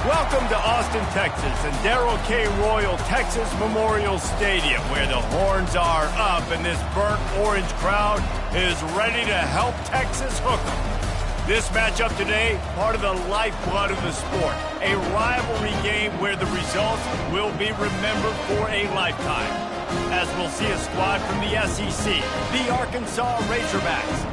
Welcome to Austin, Texas, and Darrell K. Royal Texas Memorial Stadium, where the horns are up and this burnt orange crowd is ready to help Texas hook 'em. This matchup today, part of the lifeblood of the sport, a rivalry game where the results will be remembered for a lifetime. As we'll see a squad from the SEC, the Arkansas Razorbacks,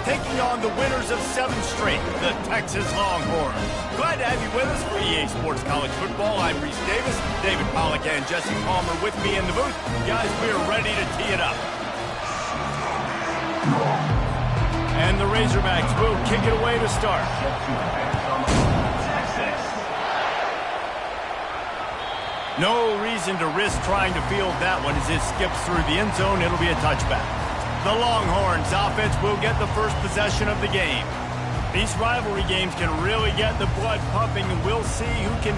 taking on the winners of 7 straight, the Texas Longhorns. Glad to have you with us for EA Sports College Football. I'm Reese Davis, David Pollack and Jesse Palmer with me in the booth. Guys, we're ready to tee it up. And the Razorbacks will kick it away to start. No reason to risk trying to field that one as it skips through the end zone. It'll be a touchback. The Longhorns offense will get the first possession of the game. These rivalry games can really get the blood pumping, and we'll see who can...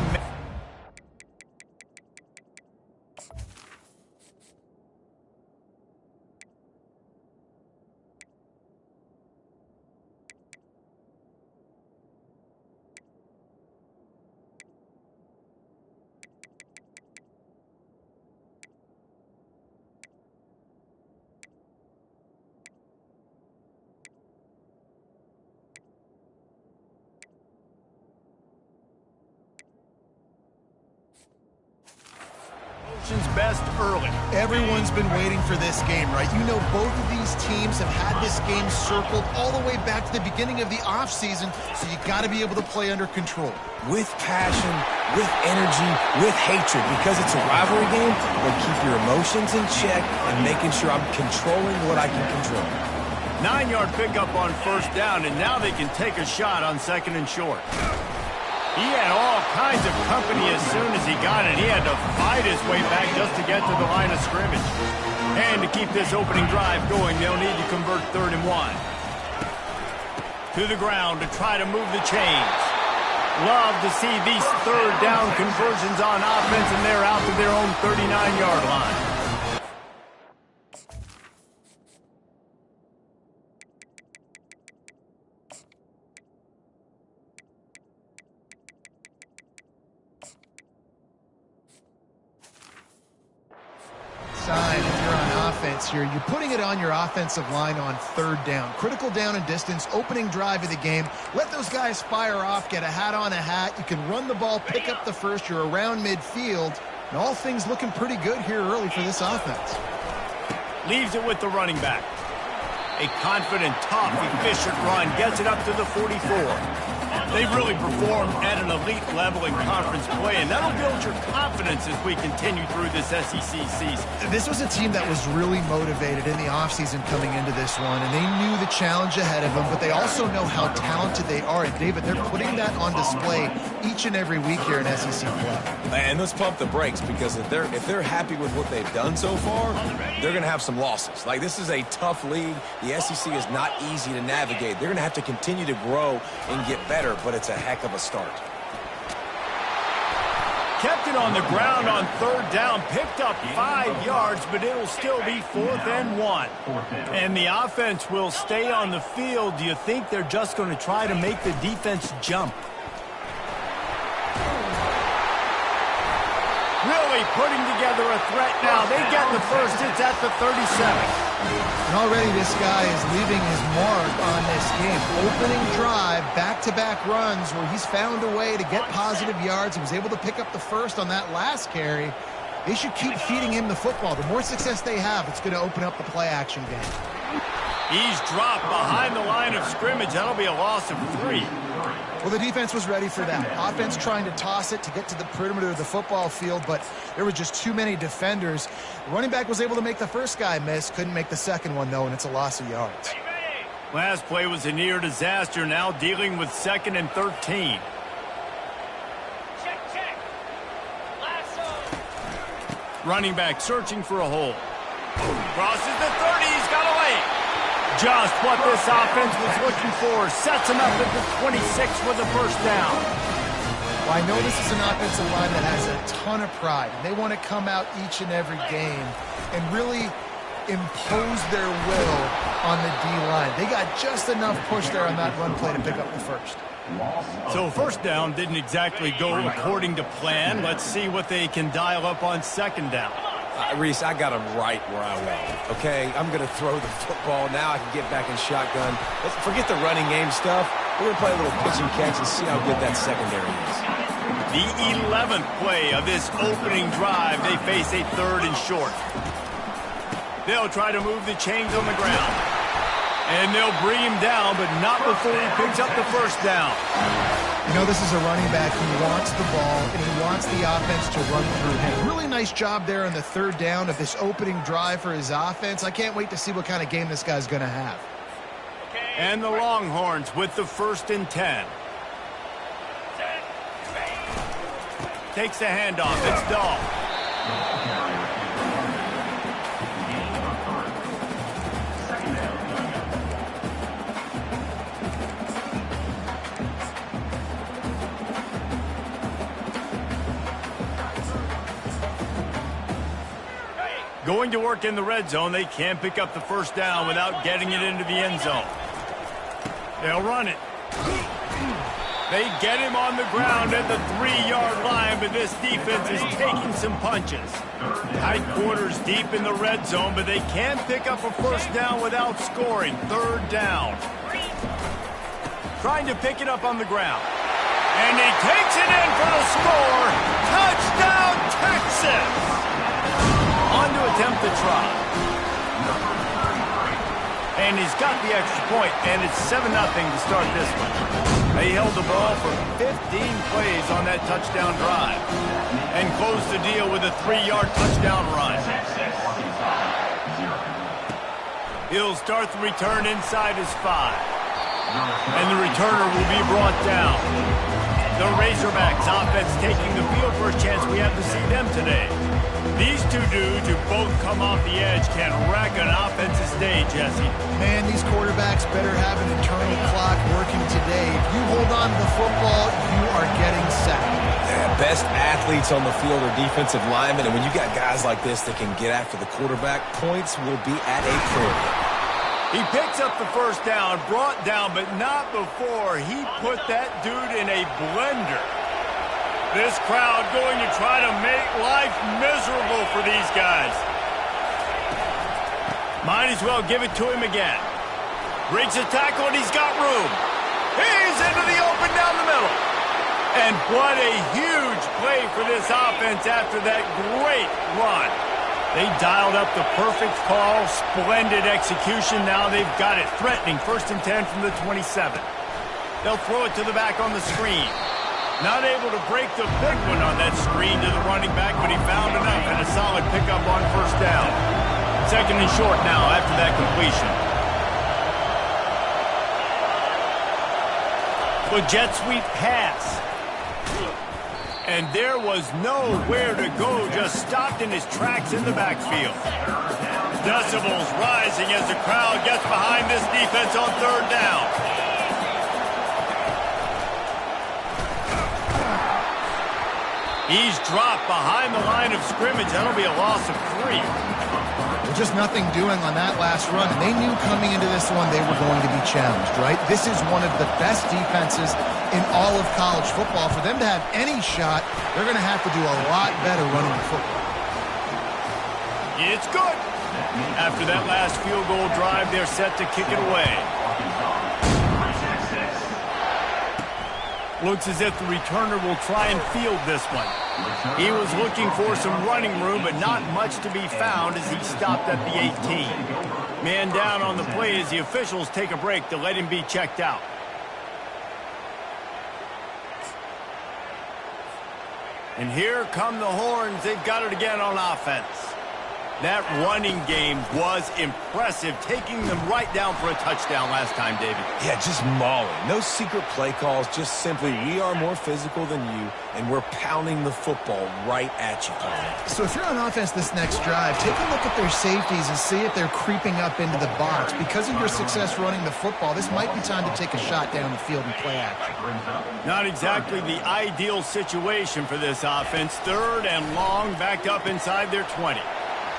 best early. Everyone's been waiting for this game, right? You know, both of these teams have had this game circled all the way back to the beginning of the offseason, so you got to be able to play under control. With passion, with energy, with hatred, because it's a rivalry game, but keep your emotions in check and making sure I'm controlling what I can control. 9-yard pickup on first down, and now they can take a shot on second and short. He had all kinds of company as soon as he got it. He had to fight his way back just to get to the line of scrimmage. And to keep this opening drive going, they'll need to convert 3rd and 1. To the ground to try to move the chains. Love to see these 3rd down conversions on offense, and they're out to their own 39-yard line. If you're on offense here, you're putting it on your offensive line on 3rd down. Critical down and distance, opening drive of the game. Let those guys fire off, get a hat on a hat. You can run the ball, pick up the first. You're around midfield. And all things looking pretty good here early for this offense. Leaves it with the running back. A confident, tough, efficient run gets it up to the 44. They've really performed at an elite level in conference play, and that'll build your confidence as we continue through this SEC season. This was a team that was really motivated in the offseason coming into this one, and they knew the challenge ahead of them, but they also know how talented they are. And, David, they're putting that on display each and every week here in SEC play. And let's pump the brakes, because if they're happy with what they've done so far, they're going to have some losses. Like, this is a tough league. The SEC is not easy to navigate. They're going to have to continue to grow and get better, but it's a heck of a start. Kept it on the ground on 3rd down, picked up 5 yards, but it'll still be 4th and 1. And the offense will stay on the field. Do you think they're just going to try to make the defense jump? Really putting together a threat now. They get the first. It's at the 37. And already this guy is leaving his mark on this game. Opening drive, back-to-back runs where he's found a way to get positive yards. He was able to pick up the first on that last carry. They should keep feeding him the football. The more success they have, it's going to open up the play-action game. He's dropped behind the line of scrimmage. That'll be a loss of 3. Well, the defense was ready for that. Offense trying to toss it to get to the perimeter of the football field, but there were just too many defenders. The running back was able to make the first guy miss, couldn't make the second one, though, and it's a loss of yards. Last play was a near disaster, now dealing with 2nd and 13. Check. Running back searching for a hole. Crosses the 30, he's got away. Just what this offense was looking for. Sets him up at the 26 for the first down. Well, I know this is an offensive line that has a ton of pride. They want to come out each and every game and really impose their will on the D-line. They got just enough push there on that run play to pick up the first. So first down didn't exactly go according to plan. Let's see what they can dial up on second down. Reese, I got him right where I want him, okay? I'm going to throw the football. Now I can get back in shotgun. Let's forget the running game stuff. We're going to play a little pitch and catch and see how good that secondary is. The 11th play of this opening drive, they face a 3rd and short. They'll try to move the chains on the ground. And they'll bring him down, but not before he picks up the first down. You know, this is a running back who wants the ball, and he wants the offense to run through him. Really nice job there on the 3rd down of this opening drive for his offense. I can't wait to see what kind of game this guy's going to have. And the Longhorns with the 1st and 10. Takes the handoff. It's Dahl. Going to work in the red zone. They can't pick up the first down without getting it into the end zone. They'll run it. They get him on the ground at the 3-yard line, but this defense is taking some punches. Tight quarters deep in the red zone, but they can't pick up a first down without scoring. 3rd down. Trying to pick it up on the ground. And he takes it in for the score. Touchdown, Texas! On to attempt the try. And he's got the extra point, and it's 7-0 to start this one. They held the ball for 15 plays on that touchdown drive and closed the deal with a 3-yard touchdown run. He'll start the return inside his 5. And the returner will be brought down. The Razorbacks offense taking the field for a chance we have to see them today. These two dudes who both come off the edge can wreck an offensive day, Jesse. Man, these quarterbacks better have an internal clock working today. If you hold on to the football, you are getting sacked. Yeah, best athletes on the field are defensive linemen, and when you got guys like this that can get after the quarterback, points will be at a premium. He picks up the first down, brought down, but not before he put that dude in a blender. This crowd going to try to make life miserable for these guys. Might as well give it to him again. Breaks the tackle, and he's got room. He's into the open down the middle. And what a huge play for this offense after that great run. They dialed up the perfect call, splendid execution. Now they've got it threatening. 1st and 10 from the 27. They'll throw it to the back on the screen. Not able to break the big one on that screen to the running back, but he found enough and a solid pickup on first down. 2nd and short now after that completion. The jet sweep pass. And there was nowhere to go, just stopped in his tracks in the backfield. Decibels rising as the crowd gets behind this defense on 3rd down. He's dropped behind the line of scrimmage. That'll be a loss of 3. Well, just nothing doing on that last run. And they knew coming into this one they were going to be challenged, right? This is one of the best defenses in all of college football. For them to have any shot, they're going to have to do a lot better running the football. It's good. After that last field goal drive, they're set to kick it away. Looks as if the returner will try and field this one. He was looking for some running room, but not much to be found as he stopped at the 18. Man down on the play as the officials take a break to let him be checked out. And here come the Horns. They've got it again on offense. That running game was impressive, taking them right down for a touchdown last time, David. Yeah, just mauling. No secret play calls, just simply we are more physical than you, and we're pounding the football right at you. So if you're on offense this next drive, take a look at their safeties and see if they're creeping up into the box. Because of your success running the football, this might be time to take a shot down the field and play action. Not exactly the ideal situation for this offense. 3rd and long, backed up inside their 20.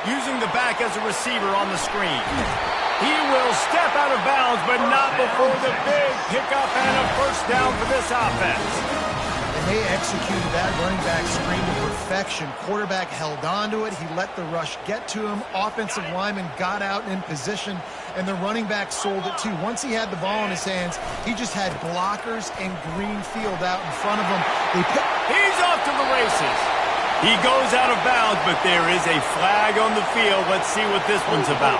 using the back as a receiver on the screen. He will step out of bounds, but not before the big pickup and a first down for this offense. And they executed that running back screen to perfection. Quarterback held on to it. He let the rush get to him. Offensive lineman got out in position, and the running back sold it too. Once he had the ball in his hands, he just had blockers and green field out in front of him. He's off to the races. He goes out of bounds, but there is a flag on the field. Let's see what this one's about.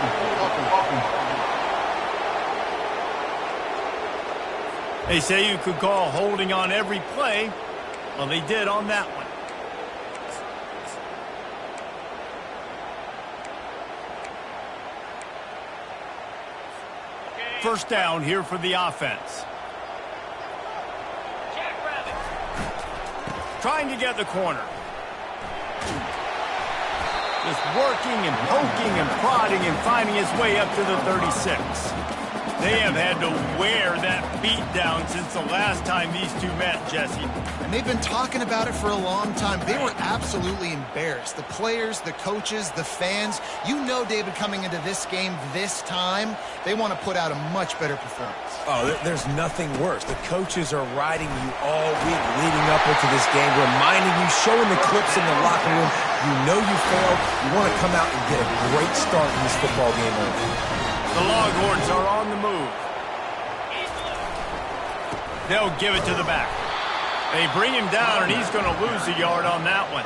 They say you could call holding on every play. Well, they did on that one. First down here for the offense. Trying to get the corner. Just working and poking and prodding and finding his way up to the 36. They have had to wear that beat down since the last time these two met, Jesse. And they've been talking about it for a long time. They were absolutely embarrassed. The players, the coaches, the fans. You know, David, coming into this game this time, they want to put out a much better performance. Oh, there's nothing worse. The coaches are riding you all week leading up into this game, reminding you, showing the clips in the locker room. You know you failed. You want to come out and get a great start in this football game early. The Longhorns are on the move. They'll give it to the back. They bring him down, and he's going to lose a yard on that one.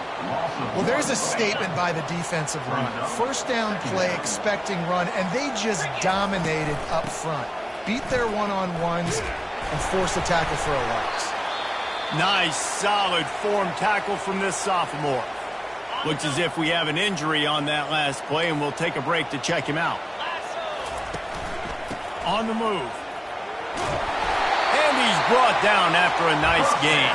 Well, there's a statement by the defensive line. First down play, expecting run, and they just dominated up front. Beat their one-on-ones and forced a tackle for a loss. Nice, solid form tackle from this sophomore. Looks as if we have an injury on that last play, and we'll take a break to check him out. On the move. And he's brought down after a nice gain.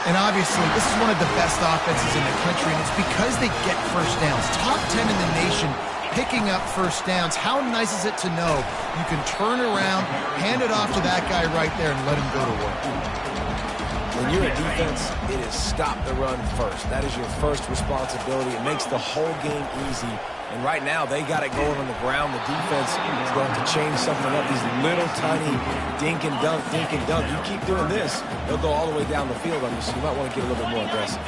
And obviously, this is one of the best offenses in the country, and it's because they get first downs. Top 10 in the nation picking up first downs. How nice is it to know you can turn around, hand it off to that guy right there, and let him go to work? When you're a defense, it is stop the run first. That is your first responsibility. It makes the whole game easy. And right now, they got it going on the ground. The defense is going to change something up. These little tiny dink and dunk, dink and dunk. You keep doing this, they'll go all the way down the field on you, so you might want to get a little bit more aggressive.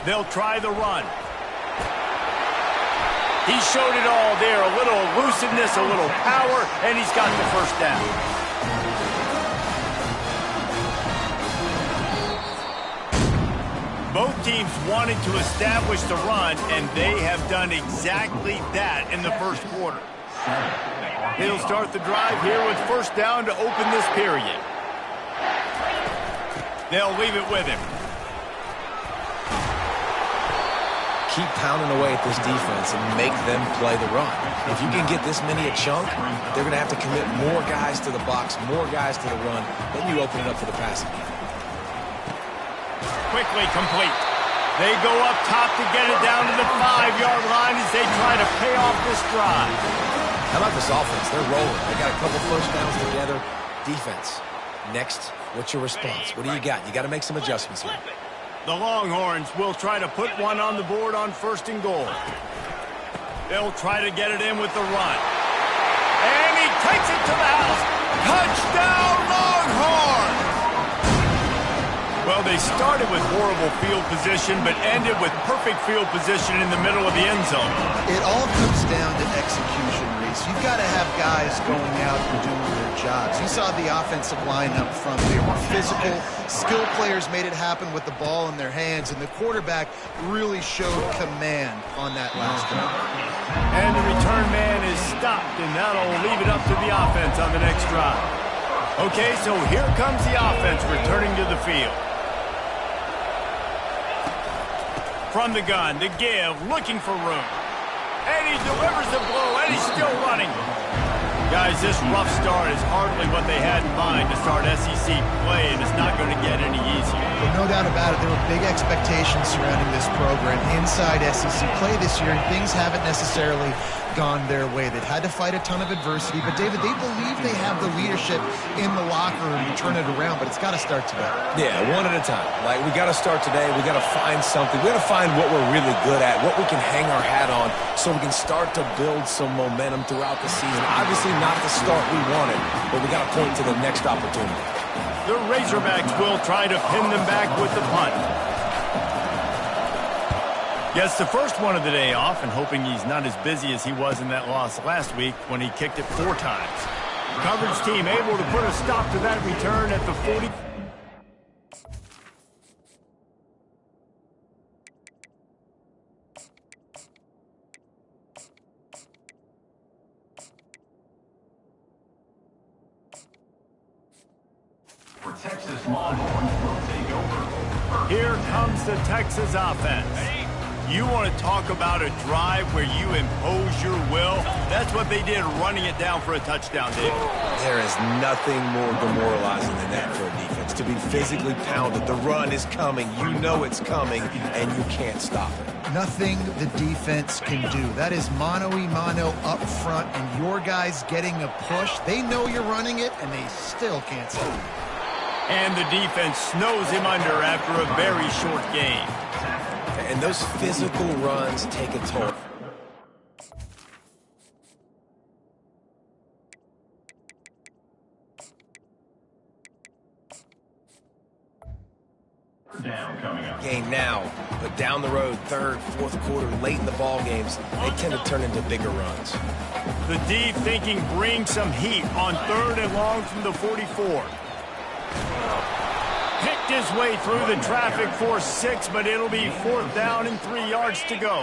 They'll try the run. He showed it all there. A little elusiveness, a little power, and he's got the first down. Both teams wanted to establish the run, and they have done exactly that in the first quarter. He'll start the drive here with first down to open this period. They'll leave it with him. Keep pounding away at this defense and make them play the run. If you can get this many a chunk, they're going to have to commit more guys to the box, more guys to the run. Then you open it up for the passing game. Quickly complete. They go up top to get it down to the 5-yard line as they try to pay off this drive. How about this offense? They're rolling. They got a couple first downs together. Defense. Next, what's your response? What do you got? You got to make some adjustments here. The Longhorns will try to put one on the board on first and goal. They'll try to get it in with the run. And he takes it to the house. Touchdown, Longhorns! Well, they started with horrible field position, but ended with perfect field position in the middle of the end zone. It all comes down to execution, Reese. You've got to have guys going out and doing their jobs. You saw the offensive line up front. They were physical. Skilled players made it happen with the ball in their hands, and the quarterback really showed command on that last drive. And the return man is stopped, and that'll leave it up to the offense on the next drive. Okay, so here comes the offense returning to the field. From the gun, the give, looking for room. And he delivers the blow, and he's still running. Guys, this rough start is hardly what they had in mind to start SEC play, and it's not going to get any easier. Well, no doubt about it. There were big expectations surrounding this program inside SEC play this year, and things haven't necessarily gone their way. They've had to fight a ton of adversity, but David, they believe they have the leadership in the locker room to turn it around, but it's got to start today. Yeah, one at a time. Like, we got to start today. We got to find something. We got to find what we're really good at, what we can hang our hat on, so we can start to build some momentum throughout the season. Obviously not the start we wanted, but we got to point to the next opportunity. The Razorbacks will try to pin them back with the punt. Gets the first one of the day off, and hoping he's not as busy as he was in that loss last week when he kicked it 4 times. Coverage team able to put a stop to that return at the 40. Texas Longhorns will take over. Here comes the Texas offense. You want to talk about a drive where you impose your will? That's what they did, running it down for a touchdown, David. There is nothing more demoralizing than that for a defense. To be physically pounded. The run is coming. You know it's coming, and you can't stop it. Nothing the defense can do. That is mano-a-mano up front, and your guys getting a push. They know you're running it, and they still can't stop it. And the defense snows him under after a very short game. And those physical runs take a toll. Down coming up. Game now, but down the road, third, fourth quarter, late in the ball games, they tend to turn into bigger runs. The D thinking bring some heat on 3rd and long from the 44. Picked his way through the traffic for 6, but it'll be 4th down and 3 yards to go.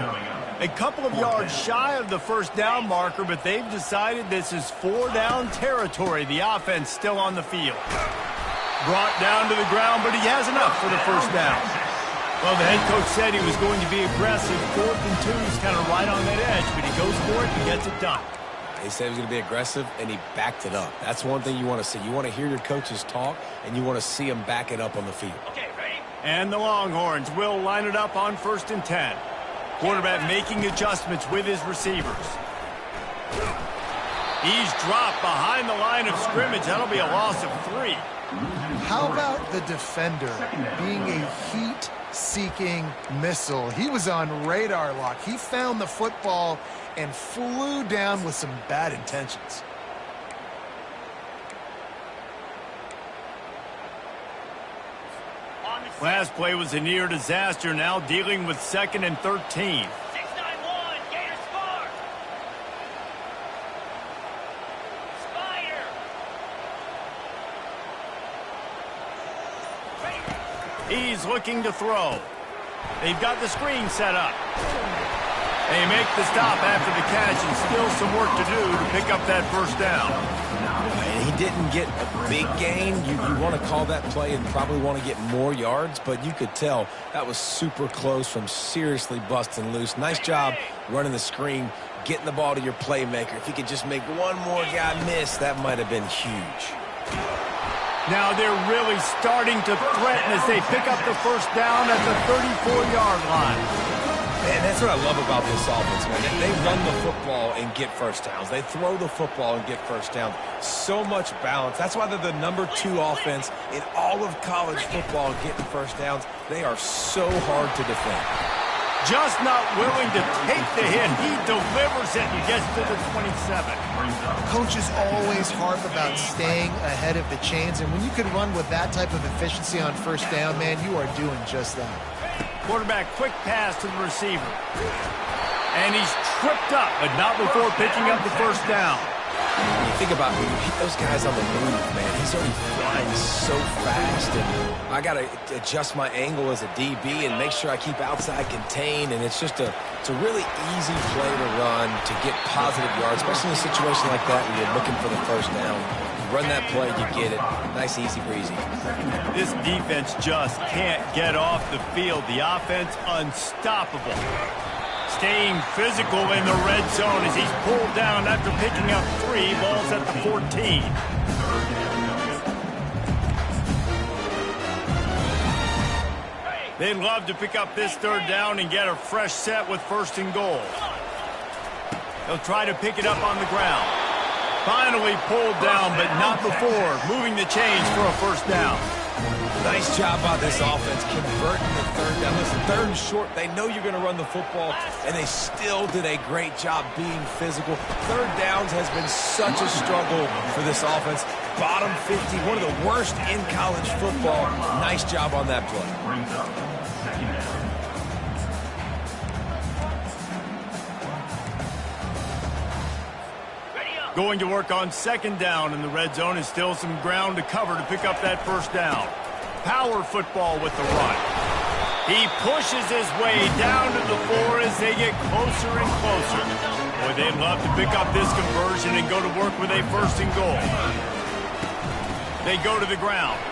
A couple of yards shy of the first down marker, but they've decided this is 4-down territory. The offense still on the field. Brought down to the ground, but he has enough for the first down. Well, the head coach said he was going to be aggressive. 4th and 2 is kind of right on that edge, but he goes for it and gets it done. He said he was going to be aggressive, and he backed it up. That's one thing you want to see. You want to hear your coaches talk, and you want to see them back it up on the field. Okay, ready? And the Longhorns will line it up on 1st and 10. Quarterback making adjustments with his receivers. He's dropped behind the line of scrimmage. That'll be a loss of 3. How about the defender being a heat-seeking missile? He was on radar lock. He found the football and flew down with some bad intentions. Last play was a near disaster, now dealing with 2nd and 13. 6-9-1, Gators spark. Spider. He's looking to throw. They've got the screen set up. They make the stop after the catch, and still some work to do to pick up that first down. And he didn't get a big gain. You want to call that play and probably want to get more yards, but you could tell that was super close from seriously busting loose. Nice job running the screen, getting the ball to your playmaker. If he could just make one more guy miss, that might have been huge. Now they're really starting to threaten as they pick up the first down at the 34-yard line. And that's what I love about this offense, man. They run the football and get first downs. They throw the football and get first downs. So much balance. That's why they're the #2 offense in all of college football getting first downs. They are so hard to defend. Just not willing to take the hit. He delivers it and gets to the 27. Coaches always harp about staying ahead of the chains, and when you can run with that type of efficiency on first down, man, you are doing just that. Quarterback quick pass to the receiver. And he's tripped up, but not before picking up the first down. When you think about when you hit those guys on the move, man, he's already flying so fast, and I got to adjust my angle as a DB and make sure I keep outside contained, and it's a really easy play to run to get positive yards, especially in a situation like that where you're looking for the first down. Run that play, you get it. Nice, easy breezy. This defense just can't get off the field. The offense unstoppable. staying physical in the red zone as he's pulled down after picking up 3 balls at the 14. They'd love to pick up this 3rd down and get a fresh set with 1st and goal. They'll try to pick it up on the ground. Finally pulled down, but not before moving the chains for a 1st down. Nice job by this offense converting the 3rd down. Listen, 3rd and short, they know you're going to run the football, and they still did a great job being physical. 3rd downs has been such a struggle for this offense. Bottom 50, one of the worst in college football. Nice job on that play. Brings up 2nd down. Going to work on 2nd down in the red zone is still some ground to cover to pick up that 1st down. Power football with the run. He pushes his way down to the floor as they get closer and closer. Boy, they'd love to pick up this conversion and go to work with a 1st and goal. They go to the ground.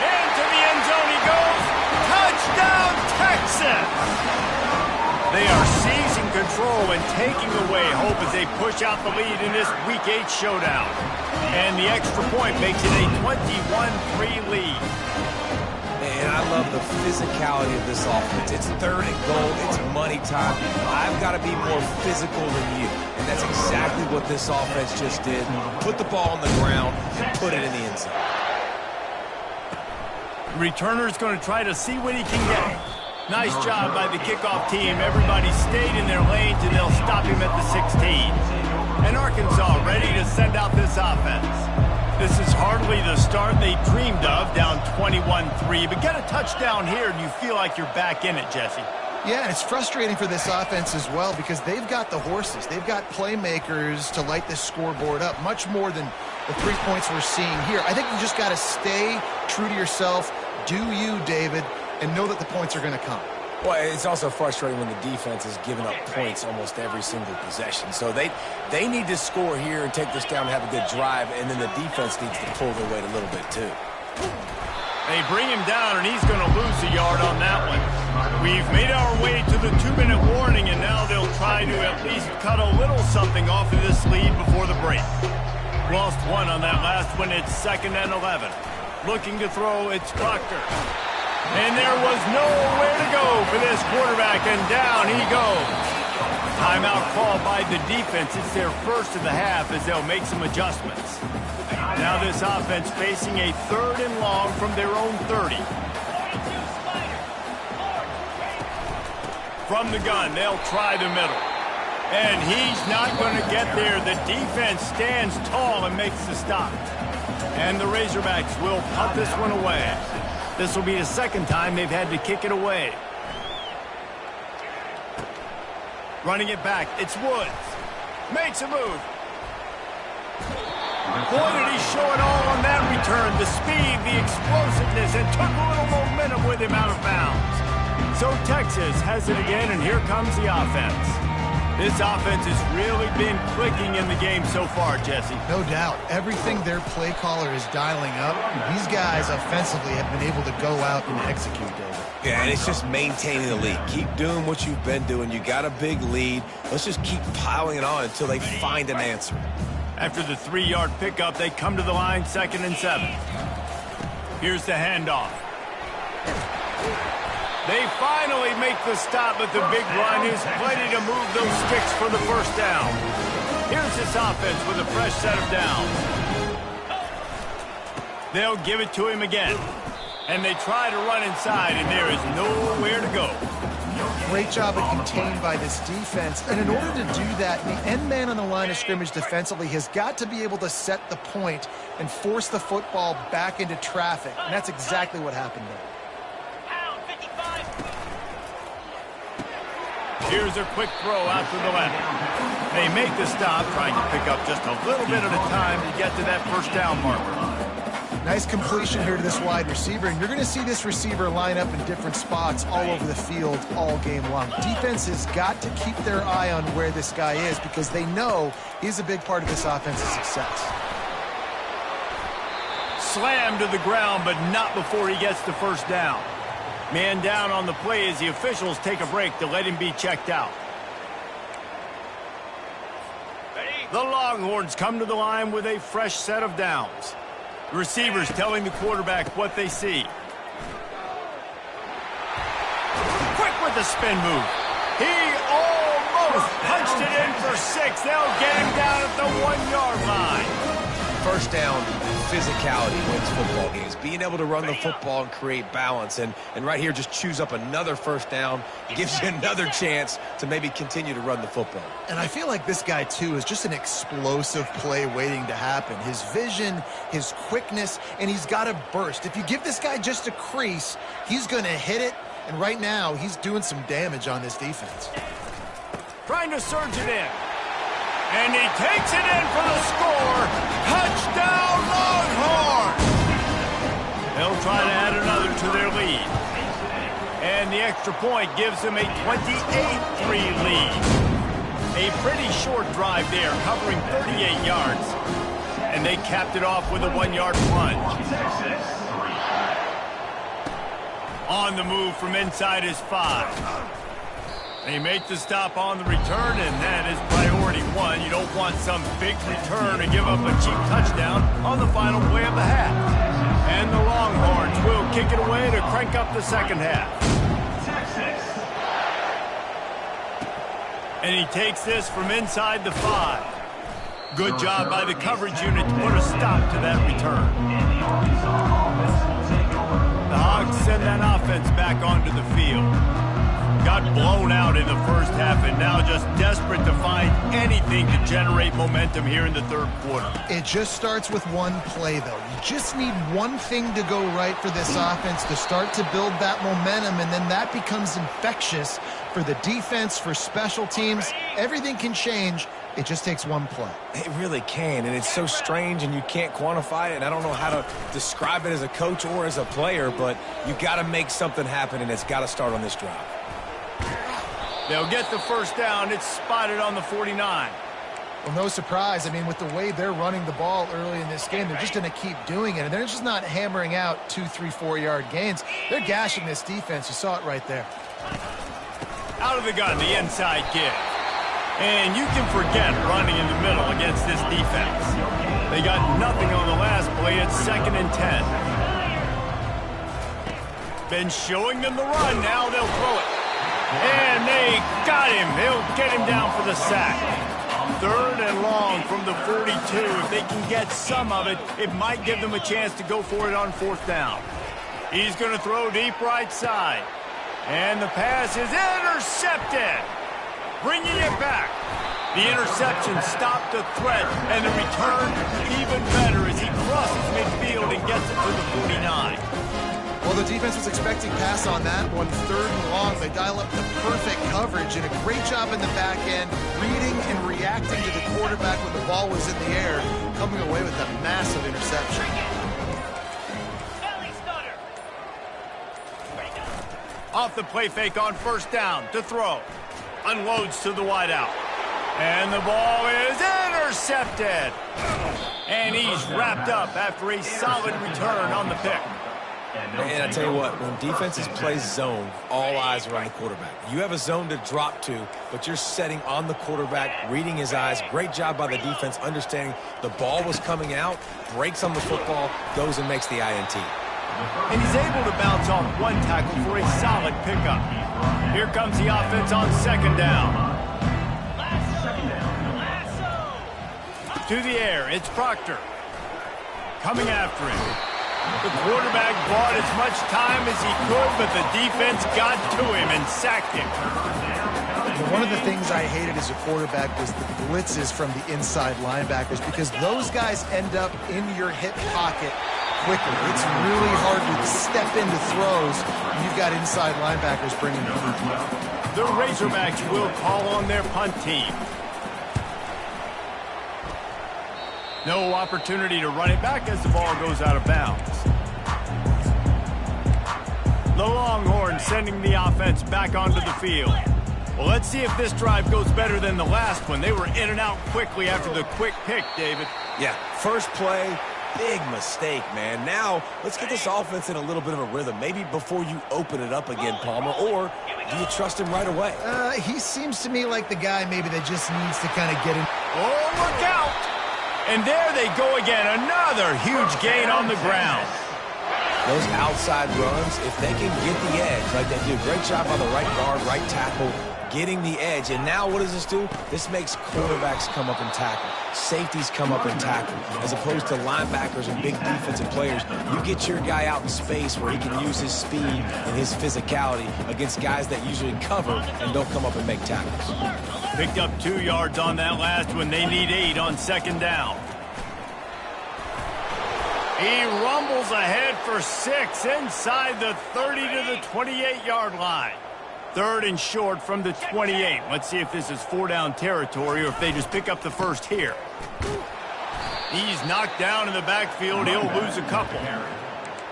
Into the end zone he goes. Touchdown, Texas! They are seizing control and taking away hope as they push out the lead in this Week 8 showdown. And the extra point makes it a 21-3 lead. And I love the physicality of this offense. It's 3rd and goal. It's money time. I've got to be more physical than you. And that's exactly what this offense just did. Put the ball on the ground and put it in the end zone. The returner's going to try to see what he can get. Nice job by the kickoff team. Everybody stayed in their lanes, and they'll stop him at the 16. And Arkansas ready to send out this offense. This is hardly the start they dreamed of, down 21-3. But get a touchdown here, and you feel like you're back in it, Jesse. Yeah, and it's frustrating for this offense as well because they've got the horses. They've got playmakers to light this scoreboard up, much more than the 3 points we're seeing here. I think you just got to stay true to yourself, do you, David, and know that the points are going to come. Well, it's also frustrating when the defense is giving up points almost every single possession. So they need to score here and take this down and have a good drive, and then the defense needs to pull their weight a little bit too. They bring him down, and he's going to lose a yard on that one. We've made our way to the 2-minute warning, and now they'll try to at least cut a little something off of this lead before the break. Lost 1 on that last one. It's 2nd and 11. Looking to throw, it's Proctor. And there was nowhere to go for this quarterback, and down he goes. Timeout called by the defense. It's their first of the half as they'll make some adjustments. Now this offense facing a 3rd and long from their own 30. From the gun, they'll try the middle. And he's not going to get there. The defense stands tall and makes the stop. And the Razorbacks will punt this one away. This will be the 2nd time they've had to kick it away. Running it back, it's Woods. Makes a move. Boy, did he show it all on that return. The speed, the explosiveness, and took a little momentum with him out of bounds. So Texas has it again, and here comes the offense. This offense has really been clicking in the game so far, Jesse. No doubt. Everything their play caller is dialing up, these guys offensively have been able to go out and execute, David. Yeah, and it's just maintaining the lead. Keep doing what you've been doing. You got a big lead. Let's just keep piling it on until they find an answer. After the 3-yard pickup, they come to the line, 2nd and 7. Here's the handoff. They finally make the stop, but the big run is plenty to move those sticks for the 1st down. Here's this offense with a fresh set of downs. They'll give it to him again. And they try to run inside, and there is nowhere to go. Great job of contained by this defense. And in order to do that, the end man on the line of scrimmage defensively has got to be able to set the point and force the football back into traffic. And that's exactly what happened there. Here's a quick throw out to the left. They make the stop, trying to pick up just a little bit at a time to get to that 1st down marker. Nice completion here to this wide receiver, and you're going to see this receiver line up in different spots all over the field all game long. Defense has got to keep their eye on where this guy is because they know he's a big part of this offense's success. Slammed to the ground, but not before he gets the 1st down. Man down on the play as the officials take a break to let him be checked out. The Longhorns come to the line with a fresh set of downs. The receivers telling the quarterback what they see. Quick with the spin move. He almost punched it in for 6. They'll get him down at the 1-yard line. First down, physicality wins football games. Being able to run the football and create balance. And right here, just choose up another first down. Gives you another chance to maybe continue to run the football. And I feel like this guy, too, is just an explosive play waiting to happen. His vision, his quickness, and he's got a burst. If you give this guy just a crease, he's going to hit it. And right now, he's doing some damage on this defense. Trying to surge it in. And he takes it in for the score. Touchdown, Longhorns! They'll try to add another to their lead. And the extra point gives them a 28-3 lead. A pretty short drive there, covering 38 yards. And they capped it off with a 1-yard plunge. On the move from inside his 5. They make the stop on the return, and that is priority 1. You don't want some big return to give up a cheap touchdown on the final play of the half. And the Longhorns will kick it away to crank up the second half. And he takes this from inside the 5. Good job by the coverage unit to put a stop to that return. The Hogs send that offense back onto the field. Got blown out in the first half and now just desperate to find anything to generate momentum here in the third quarter. It just starts with one play, though. You just need one thing to go right for this offense to start to build that momentum, and then that becomes infectious for the defense, for special teams. Everything can change. It just takes one play. It really can, and it's so strange, and you can't quantify it, and I don't know how to describe it as a coach or as a player, but you got to make something happen, and it's got to start on this drive. They'll get the first down. It's spotted on the 49. Well, no surprise. I mean, with the way they're running the ball early in this game, they're just going to keep doing it, and they're just not hammering out 2, 3, 4-yard gains. They're gashing this defense. You saw it right there. Out of the gun, the inside kick. And you can forget running in the middle against this defense. They got nothing on the last play. It's 2nd and 10. Been showing them the run. Now they'll throw it. And they got him. They'll get him down for the sack. 3rd and long from the 42. If they can get some of it, it might give them a chance to go for it on 4th down. He's going to throw deep right side. And the pass is intercepted. Bringing it back. The interception stopped the threat, and the return even better as he crosses midfield and gets it to the 49. Well, the defense was expecting pass on that one. 3rd and long. They dial up the perfect coverage and a great job in the back end, reading and reacting to the quarterback when the ball was in the air, coming away with a massive interception. Off the play fake on 1st down to throw. Unloads to the wideout. And the ball is intercepted. And he's wrapped up after a solid return on the pick. And I tell you what, when defenses play zone, all eyes are on the quarterback. You have a zone to drop to, but you're setting on the quarterback, reading his eyes. Great job by the defense, understanding the ball was coming out, breaks on the football, goes and makes the INT. And he's able to bounce off one tackle for a solid pickup. Here comes the offense on 2nd down. To the air, it's Proctor. Coming after him. The quarterback bought as much time as he could, but the defense got to him and sacked him. One of the things I hated as a quarterback was the blitzes from the inside linebackers, because those guys end up in your hip pocket quickly. It's really hard to step into throws when you've got inside linebackers bringing them. The Razorbacks will call on their punt team. No opportunity to run it back as the ball goes out of bounds. The Longhorns sending the offense back onto the field. Well, let's see if this drive goes better than the last one. They were in and out quickly after the quick pick, David. Yeah, first play, big mistake, man. Now, let's get this offense in a little bit of a rhythm. Maybe before you open it up again, Palmer, or do you trust him right away? He seems to me like the guy maybe that just needs to kind of get in. Oh, look out! And there they go again. Another huge gain on the ground. Those outside runs, if they can get the edge like they do, great job by the right guard, right tackle, getting the edge. And now what does this do? This makes quarterbacks come up and tackle. Safeties come up and tackle. As opposed to linebackers and big defensive players, you get your guy out in space where he can use his speed and his physicality against guys that usually cover and don't come up and make tackles. Picked up 2 yards on that last one. They need 8 on second down. He rumbles ahead for 6 inside the 30 to the 28-yard line. 3rd and short from the 28. Let's see if this is 4-down territory or if they just pick up the first here. He's knocked down in the backfield. He'll lose a couple.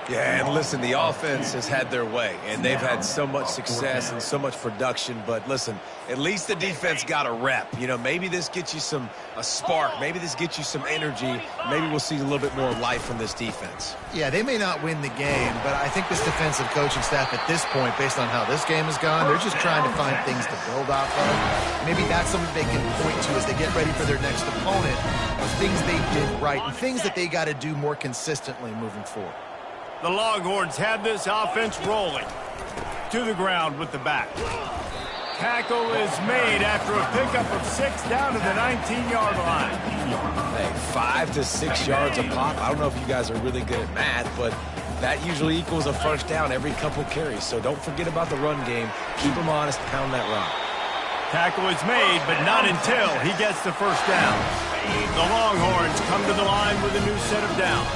Yeah, and listen, the offense has had their way, and they've had so much success and so much production. But listen, at least the defense got a rep. You know, maybe this gets you a spark. Maybe this gets you some energy. Maybe we'll see a little bit more life from this defense. Yeah, they may not win the game, but I think this defensive coaching staff at this point, based on how this game has gone, they're just trying to find things to build off of. Maybe that's something they can point to as they get ready for their next opponent, of things they did right and things that they got to do more consistently moving forward. The Longhorns have this offense rolling. To the ground with the back. Tackle is made after a pickup of 6 down to the 19-yard line. Hey, 5 to 6 yards a pop. I don't know if you guys are really good at math, but that usually equals a first down every couple carries. So don't forget about the run game. Keep them honest, pound that run. Tackle is made, but not until he gets the first down. The Longhorns come to the line with a new set of downs.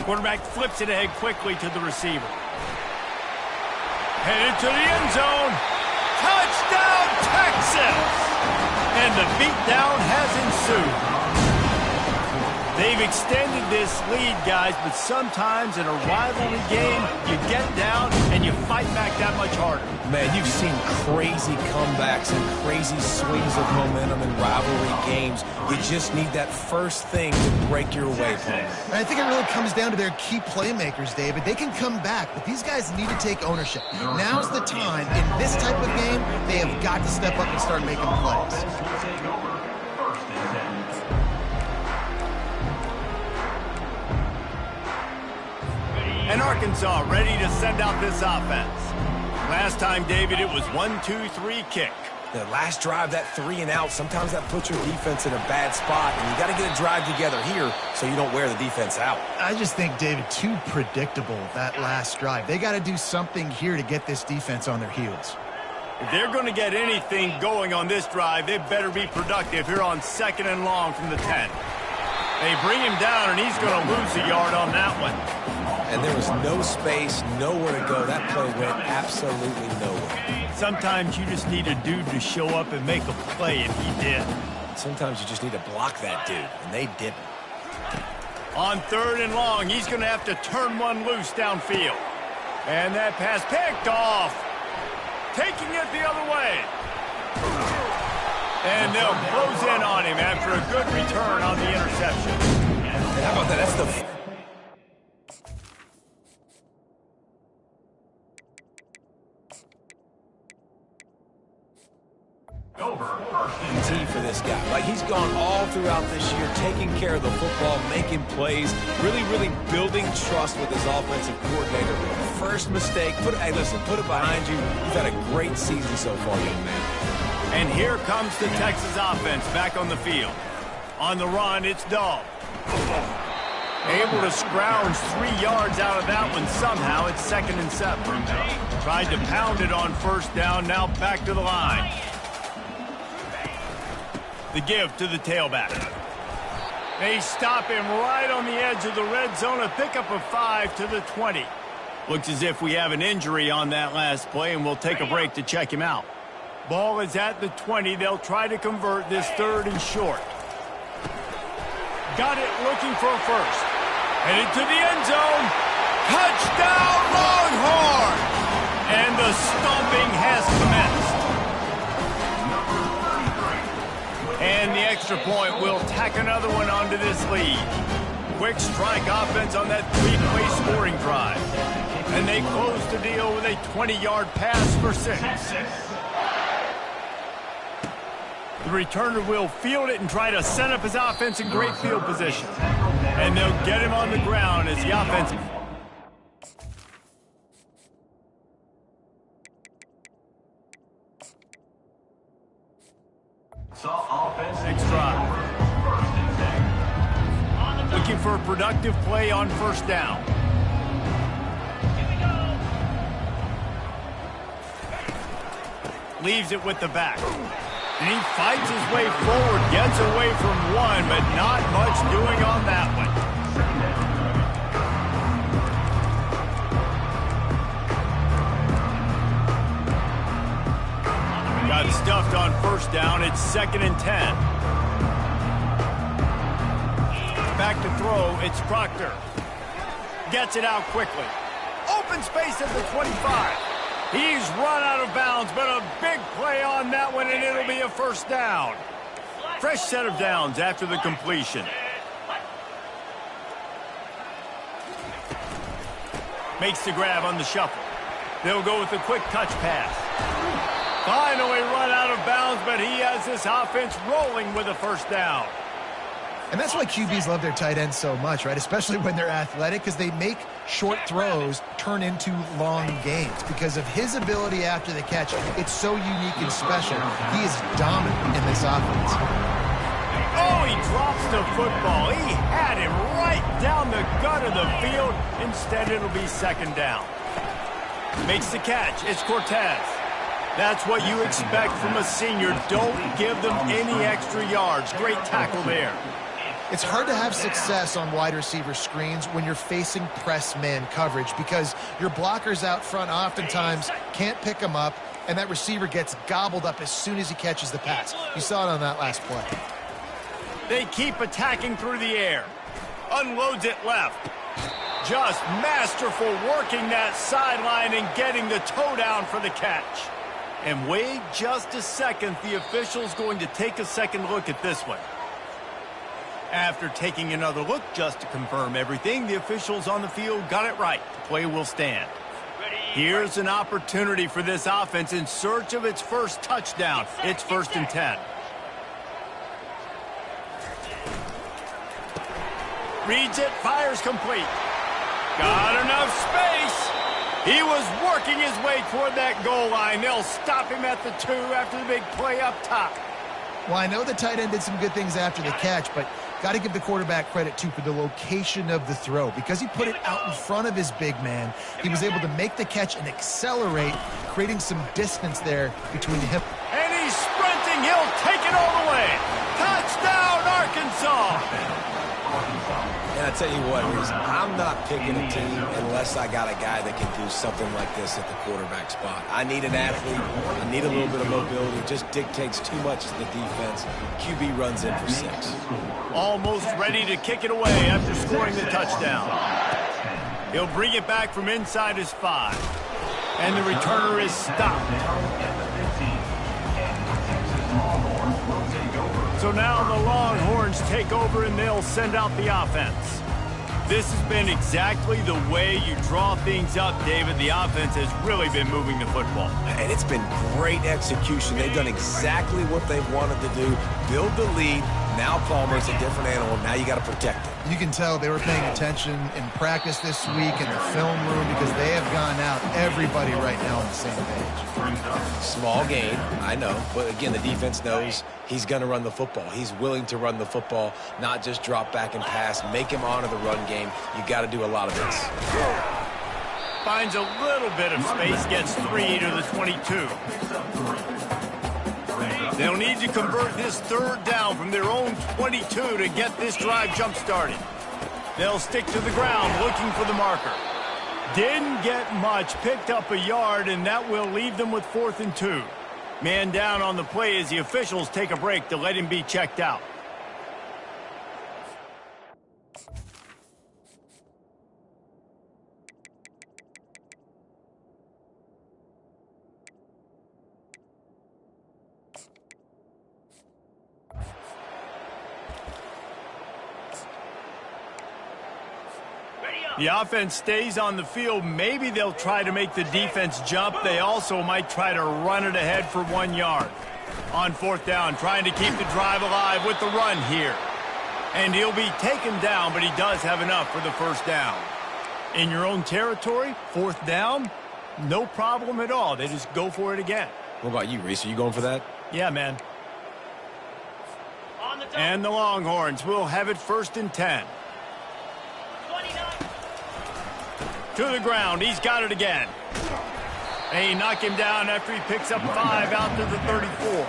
Quarterback flips it ahead quickly to the receiver. Headed to the end zone. Touchdown, Texas! And the beatdown has ensued. They've extended this lead, guys, but sometimes in a rivalry game, you get down and you fight back that much harder. Man, you've seen crazy comebacks and crazy swings of momentum in rivalry games. You just need that first thing to break your way from it. And I think it really comes down to their key playmakers, David. They can come back, but these guys need to take ownership. Now's the time. In this type of game, they have got to step up and start making plays. And Arkansas ready to send out this offense. Last time, David, it was 1-2-3 kick. The last drive, that 3 and out, sometimes that puts your defense in a bad spot, and you got to get a drive together here so you don't wear the defense out. I just think, David, too predictable, that last drive. They got to do something here to get this defense on their heels. If they're going to get anything going on this drive, they better be productive here on 2nd and long from the 10. They bring him down, and he's going to lose a yard on that one. And there was no space, nowhere to go. That play went absolutely nowhere. Sometimes you just need a dude to show up and make a play, and he did. Sometimes you just need to block that dude, and they didn't. On 3rd and long, he's going to have to turn one loose downfield. And that pass picked off. Taking it the other way. And they'll close in on him after a good return on the interception. And how about that? That's the... for this guy. Like, he's gone all throughout this year, taking care of the football, making plays, really building trust with his offensive coordinator. First mistake, hey, listen, put it behind you. You've had a great season so far, young man. And here comes the Texas offense back on the field. On the run, it's Dahl. Able to scrounge 3 yards out of that one somehow. It's 2nd and 7. Tried to pound it on first down, now back to the line. The give to the tailback. They stop him right on the edge of the red zone. A pickup of 5 to the 20. Looks as if we have an injury on that last play, and we'll take a break to check him out. Ball is at the 20. They'll try to convert this 3rd and short. Got it, looking for a first. Headed to the end zone. Touchdown, Longhorns! And the stomping has commenced. And the extra point will tack another one onto this lead. Quick strike offense on that 3-play scoring drive. And they close the deal with a 20-yard pass for 6. The returner will field it and try to set up his offense in great field position. And they'll get him on the ground as the offense... Next drive. Looking for a productive play on first down. Leaves it with the back. And he fights his way forward, gets away from one, but not much doing on that one. Got stuffed on first down. It's 2nd and 10. Back to throw. It's Proctor. Gets it out quickly. Open space at the 25. He's run out of bounds, but a big play on that one, and it'll be a first down. Fresh set of downs after the completion. Makes the grab on the shuffle. They'll go with a quick touch pass. Finally run out of bounds, but he has this offense rolling with a first down. And that's why QBs love their tight ends so much, right? Especially when they're athletic, because they make short throws turn into long gains. Because of his ability after the catch, it's so unique and special. He is dominant in this offense. Oh, he drops the football. He had him right down the gut of the field. Instead, it'll be 2nd down. Makes the catch. It's Cortez. That's what you expect from a senior. Don't give them any extra yards. Great tackle there. It's hard to have success on wide receiver screens when you're facing press man coverage because your blockers out front oftentimes can't pick them up, and that receiver gets gobbled up as soon as he catches the pass. You saw it on that last play. They keep attacking through the air. Unloads it left. Just masterful working that sideline and getting the toe down for the catch. And wait just a second. The official's going to take a second look at this one. After taking another look just to confirm everything, the officials on the field got it right. The play will stand. Here's an opportunity for this offense in search of its first touchdown. It's 1st and 10. Reads it, fires complete. Got enough space. He was working his way toward that goal line. They'll stop him at the 2 after the big play up top. Well, I know the tight end did some good things after the catch, but got to give the quarterback credit, too, for the location of the throw. Because he put it out in front of his big man, he was able to make the catch and accelerate, creating some distance there between him. And he's sprinting. He'll take it all the way. Touchdown, Arkansas. And I tell you what, Reese, I'm not picking a team unless I got a guy that can do something like this at the quarterback spot. I need an athlete. I need a little bit of mobility. It just dictates too much to the defense. QB runs in for 6. Almost ready to kick it away after scoring the touchdown. He'll bring it back from inside his 5. And the returner is stopped. So now the Longhorns take over and they'll send out the offense. This has been exactly the way you draw things up, David. The offense has really been moving the football. And it's been great execution. They've done exactly what they've wanted to do. Build the lead. Now Palmer's a different animal. Now you got to protect it. You can tell they were paying attention in practice this week in the film room because they have gone out, everybody right now on the same page. Small gain, I know. But again, the defense knows he's going to run the football. He's willing to run the football, not just drop back and pass. Make him honor the run game. You got to do a lot of this. Finds a little bit of space, gets 3 to the 22. They'll need to convert this 3rd down from their own 22 to get this drive jump-started. They'll stick to the ground looking for the marker. Didn't get much, picked up a yard, and that will leave them with 4th and 2. Man down on the play as the officials take a break to let him be checked out. The offense stays on the field. Maybe they'll try to make the defense jump. They also might try to run it ahead for 1 yard. On fourth down, trying to keep the drive alive with the run here. And he'll be taken down, but he does have enough for the first down. In your own territory, fourth down, no problem at all. They just go for it again. What about you, Reese? Are you going for that? Yeah, man. And the Longhorns will have it 1st and 10. 29. To the ground. He's got it again. They knock him down after he picks up 5 out to the 34.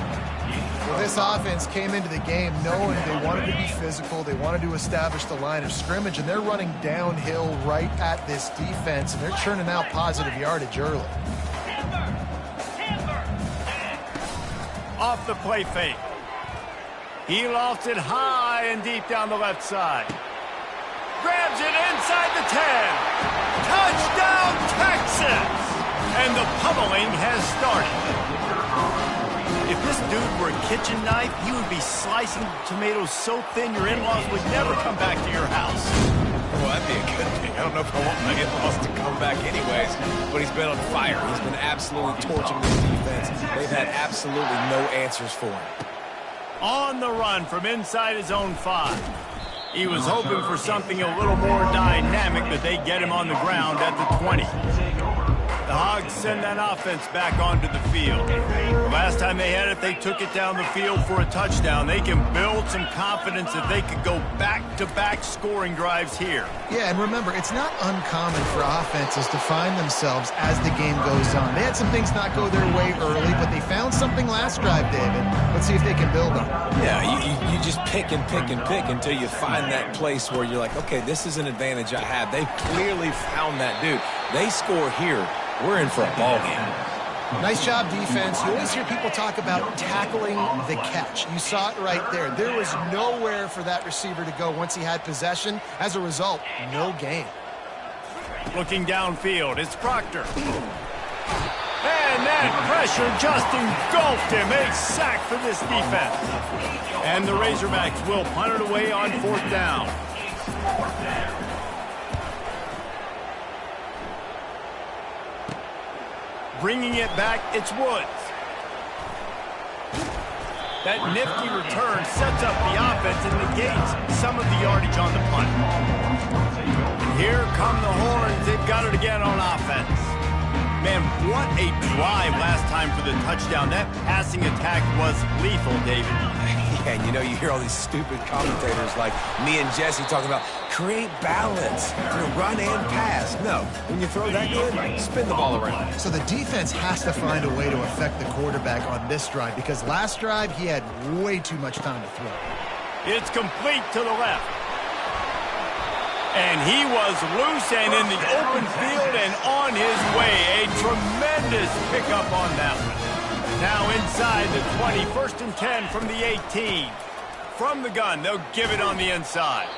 Well, this offense came into the game knowing they wanted to be physical. They wanted to establish the line of scrimmage, and they're running downhill right at this defense, and they're churning out positive yardage early. Off the play fake. He lofts it high and deep down the left side. Grabs it inside the 10. Touchdown, Texas! And the pummeling has started. If this dude were a kitchen knife, he would be slicing tomatoes so thin your in-laws would never come back to your house. Well, that'd be a good thing. I don't know if I want my in-laws to come back anyways, but he's been on fire. He's been absolutely torching this defense. They've had absolutely no answers for him. On the run from inside his own 5. He was hoping for something a little more dynamic, but they get him on the ground at the 20. The Hogs send that offense back onto the field. The last time they had it, they took it down the field for a touchdown. They can build some confidence that they could go back-to-back scoring drives here. Yeah, and remember, it's not uncommon for offenses to find themselves as the game goes on. They had some things not go their way early, but they found something last drive, David. Let's see if they can build on it. Yeah, you just pick and pick and pick until you find that place where you're like, okay, this is an advantage I have. They've clearly found that dude. They score here. We're in for a ball game. Nice job, defense. You always hear people talk about tackling the catch. You saw it right there. There was nowhere for that receiver to go once he had possession. As a result, no gain. Looking downfield, it's Proctor. And that pressure just engulfed him. A sack for this defense. And the Razorbacks will punt it away on 4th down. Bringing it back, it's Woods. That nifty return sets up the offense and negates some of the yardage on the punt. Here come the Horns. They've got it again on offense. Man, what a drive last time for the touchdown. That passing attack was lethal, David. And you know, you hear all these stupid commentators like me and Jesse talking about create balance, run and pass. No, when you throw that good, spin the ball around. So the defense has to find a way to affect the quarterback on this drive because last drive he had way too much time to throw. It's complete to the left. And he was loose and in the open field and on his way. A tremendous pickup on that one. Now inside the 20, 1st and 10 from the 18. From the gun, they'll give it on the inside.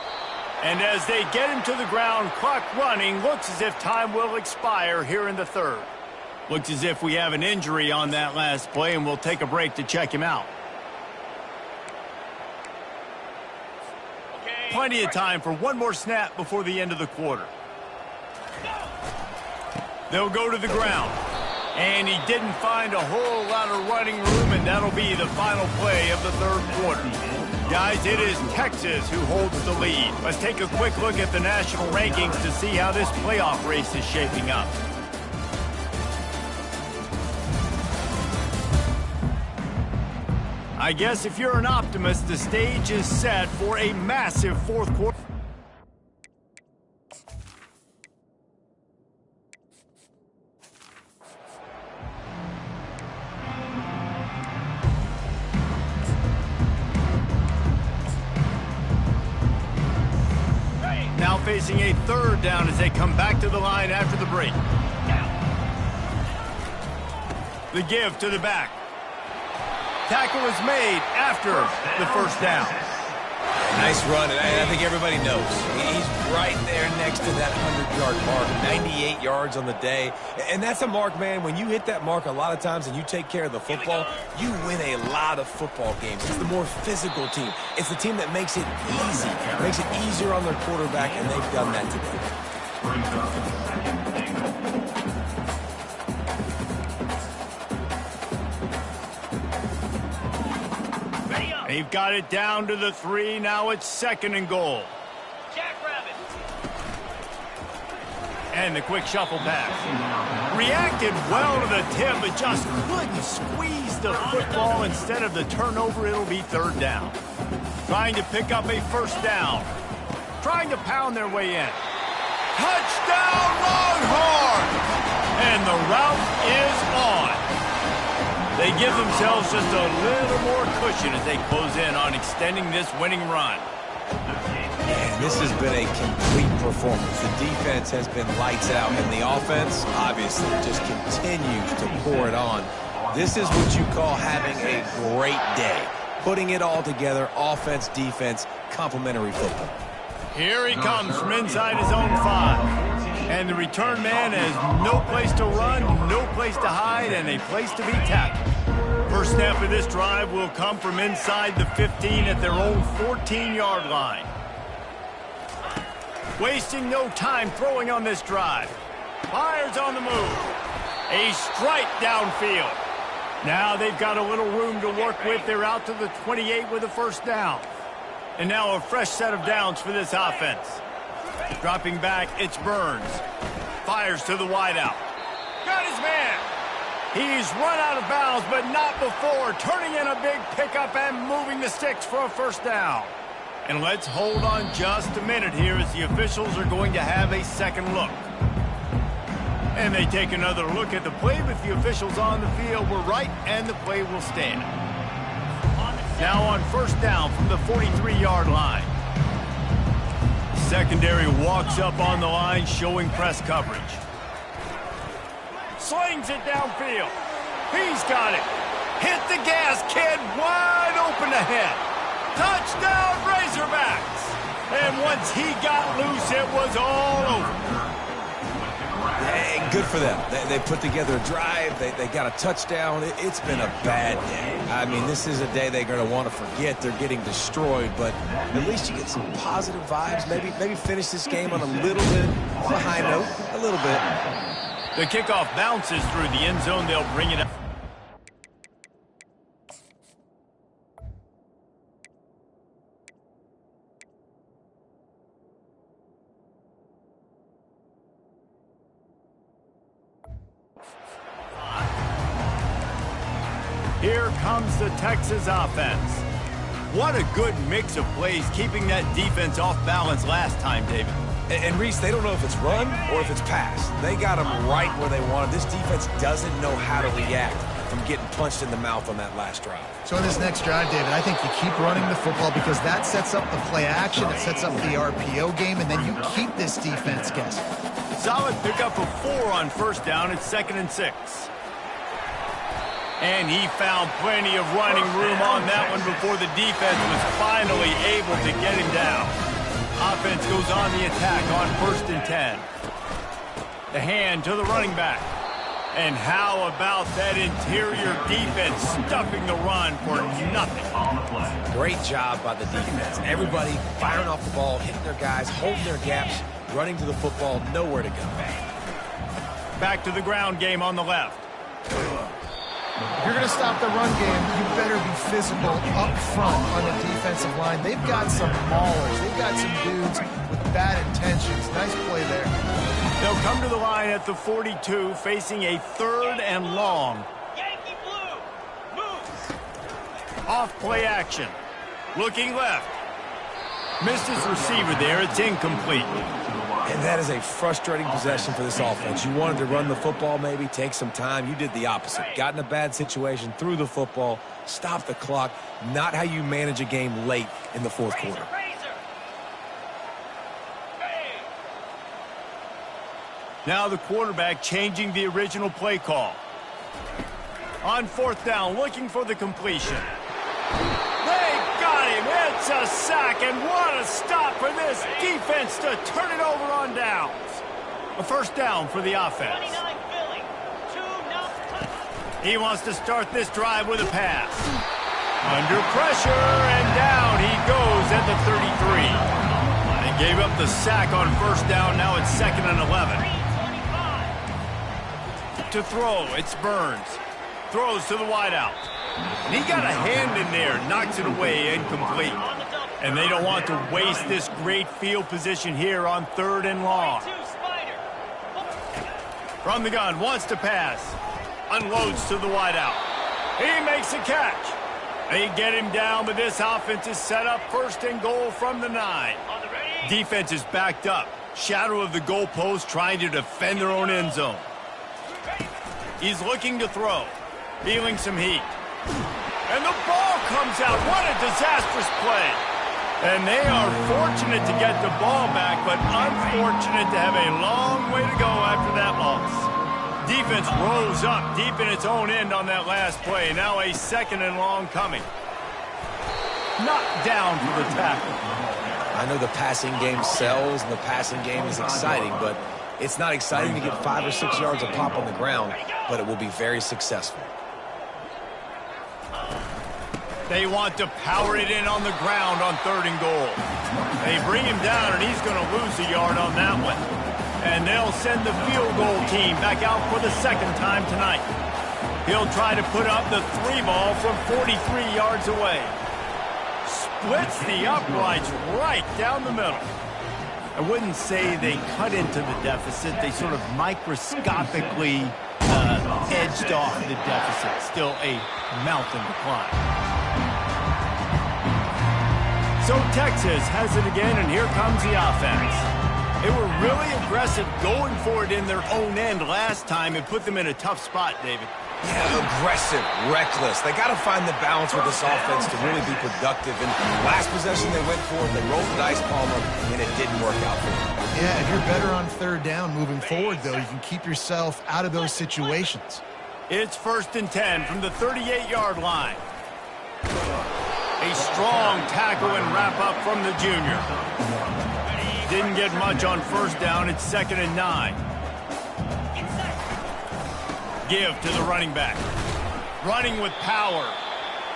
And as they get him to the ground, clock running, looks as if time will expire here in the 3rd. Looks as if we have an injury on that last play, and we'll take a break to check him out. Plenty of time for one more snap before the end of the quarter. They'll go to the ground. And he didn't find a whole lot of running room, and that'll be the final play of the 3rd quarter. Guys, it is Texas who holds the lead. Let's take a quick look at the national rankings to see how this playoff race is shaping up. I guess if you're an optimist, the stage is set for a massive 4th quarter. Now facing a 3rd down as they come back to the line after the break. The give to the back. Tackle is made after the 1st down. Nice run, and I think everybody knows. He's right there next to that 100-yard mark, 98 yards on the day. And that's a mark, man. When you hit that mark a lot of times and you take care of the football, you win a lot of football games. It's the more physical team. It's the team that makes it easy, makes it easier on their quarterback, and they've done that today. They've got it down to the 3. Now it's 2nd and goal. And the quick shuffle pass. Reacted well to the tip, but just couldn't squeeze the football. Instead of the turnover, it'll be 3rd down. Trying to pick up a 1st down. Trying to pound their way in. Touchdown, Longhorns! And the route is on. They give themselves just a little more cushion as they close in on extending this winning run. Man, this has been a complete performance. The defense has been lights out, and the offense, obviously, just continues to pour it on. This is what you call having a great day. Putting it all together, offense, defense, complementary football. Here he comes from inside his own 5. And the return man has no place to run, no place to hide, and a place to be tackled. First snap of this drive will come from inside the 15 at their own 14-yard line. Wasting no time throwing on this drive. Fires on the move. A strike downfield. Now they've got a little room to work with. They're out to the 28 with a 1st down. And now a fresh set of downs for this offense. Dropping back, it's Burns. Fires to the wideout. Got his man. He's run out of bounds, but not before. Turning in a big pickup and moving the sticks for a 1st down. And let's hold on just a minute here as the officials are going to have a 2nd look. And they take another look at the play, but the officials on the field were right, and the play will stand. Now on 1st down from the 43-yard line. Secondary walks up on the line, showing press coverage. Slings it downfield. He's got it. Hit the gas, kid. Wide open ahead. Touchdown, Razorbacks. And once he got loose, it was all over. Hey, good for them. They put together a drive. They got a touchdown. It's been a bad day. I mean, this is a day they're going to want to forget. They're getting destroyed, but at least you get some positive vibes. Maybe finish this game on a little bit of a high note. A little bit. The kickoff bounces through the end zone. They'll bring it up. Here comes the Texas offense. What a good mix of plays, keeping that defense off balance last time, David. And Reese, they don't know if it's run or if it's pass. They got them right where they wanted. This defense doesn't know how to react from getting punched in the mouth on that last drive. So in this next drive, David, I think you keep running the football because that sets up the play action, it sets up the RPO game, and then you keep this defense guessing. Solid pickup of 4 on 1st down. It's 2nd and 6. And he found plenty of running room on that one before the defense was finally able to get him down. Offense goes on the attack on 1st and 10. The hand to the running back. And how about that interior defense stuffing the run for nothing? Great job by the defense. Everybody firing off the ball, hitting their guys, holding their gaps, running to the football, nowhere to go. Back to the ground game on the left. If you're going to stop the run game, you better be physical up front on the defensive line. They've got some maulers. They've got some dudes with bad intentions. Nice play there. They'll come to the line at the 42, facing a 3rd and long. Yankee blue, move. Off play action. Looking left. Missed his receiver there. It's incomplete. And that is a frustrating possession for this offense. You wanted to run the football, maybe take some time. You did the opposite. Got in a bad situation, threw the football, stopped the clock. Not how you manage a game late in the 4th quarter. Now the quarterback changing the original play call. On 4th down, looking for the completion. They got him. It's a sack, and what a stop for this defense to turn it over on downs. A 1st down for the offense. He wants to start this drive with a pass. Under pressure, and down he goes at the 33. They gave up the sack on 1st down. Now it's 2nd and 11. To throw, it's Burns. Throws to the wideout. And he got a hand in there, knocks it away, incomplete. And they don't want to waste this great field position here on 3rd and long. From the gun, wants to pass. Unloads to the wideout. He makes a catch. They get him down, but this offense is set up 1st and goal from the 9. Defense is backed up. Shadow of the goalpost trying to defend their own end zone. He's looking to throw. Feeling some heat. And the ball comes out. What a disastrous play. And they are fortunate to get the ball back, but unfortunate to have a long way to go after that loss. Defense rose up deep in its own end on that last play. Now a 2nd and long coming. Knocked down for the tackle. I know the passing game sells and the passing game is exciting, but it's not exciting to get 5 or 6 yards a pop on the ground, but it will be very successful. They want to power it in on the ground on 3rd and goal. They bring him down, and he's going to lose a yard on that one. And they'll send the field goal team back out for the 2nd time tonight. He'll try to put up the 3 ball from 43 yards away. Splits the uprights right down the middle. I wouldn't say they cut into the deficit. They sort of microscopically edged off the deficit. Still a mountain to climb. So Texas has it again, and here comes the offense. They were really aggressive going for it in their own end last time. It put them in a tough spot, David. Yeah, aggressive, reckless. They got to find the balance with this offense to really be productive. And last possession they went for it, they rolled the dice, Palmer, and it didn't work out for them. Yeah, if you're better on 3rd down moving forward, though, you can keep yourself out of those situations. It's 1st and 10 from the 38-yard line. A strong tackle and wrap-up from the junior. Didn't get much on 1st down. It's 2nd and 9. Give to the running back. Running with power.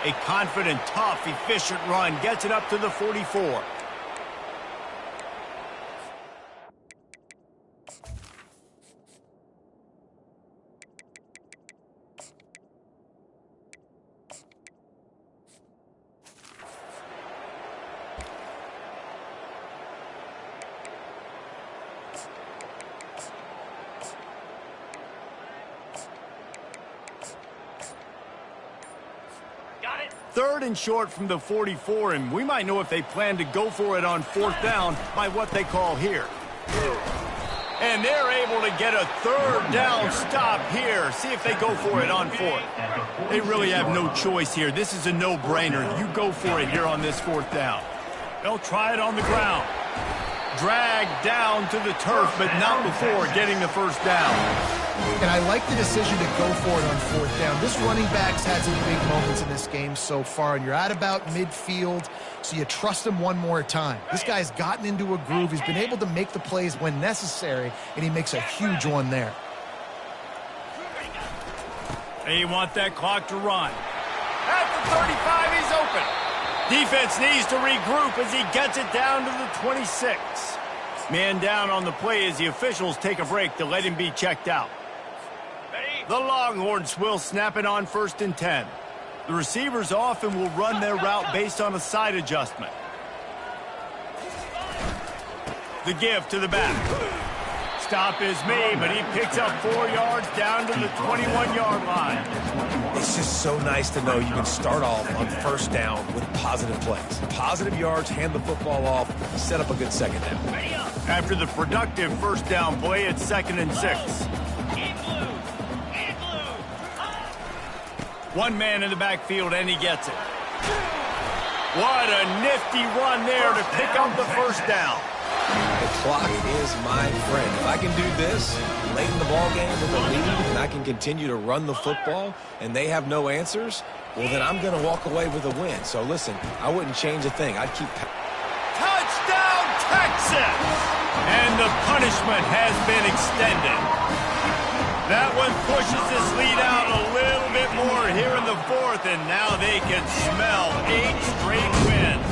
A confident, tough, efficient run. Gets it up to the 44. Third and short from the 44, and we might know if they plan to go for it on 4th down by what they call here. And they're able to get a 3rd down stop here. See if they go for it on 4th. They really have no choice here. This is a no-brainer. You go for it here on this 4th down. They'll try it on the ground. Dragged down to the turf, but not before getting the 1st down. And I like the decision to go for it on 4th down. This running back's had some big moments in this game so far, and you're at about midfield, so you trust him one more time. This guy's gotten into a groove. He's been able to make the plays when necessary, and he makes a huge one there. They want that clock to run. At the 35, he's open. Defense needs to regroup as he gets it down to the 26. Man down on the play as the officials take a break to let him be checked out. The Longhorns will snap it on 1st and 10. The receivers often will run their route based on a side adjustment. The give to the back. Stop is made, but he picks up 4 yards down to the 21-yard line. It's just so nice to know you can start off on 1st down with positive plays. Positive yards, hand the football off, set up a good 2nd down. After the productive 1st down play, it's 2nd and 6. One man in the backfield, and he gets it. What a nifty run there to pick up the 1st down. The clock is my friend. If I can do this late in the ballgame with a lead and I can continue to run the football and they have no answers, well, then I'm going to walk away with a win. So, listen, I wouldn't change a thing. I'd keep... Touchdown, Texas! And the punishment has been extended. That one pushes this lead out a little bit more here in the 4th, and now they can smell 8 straight wins.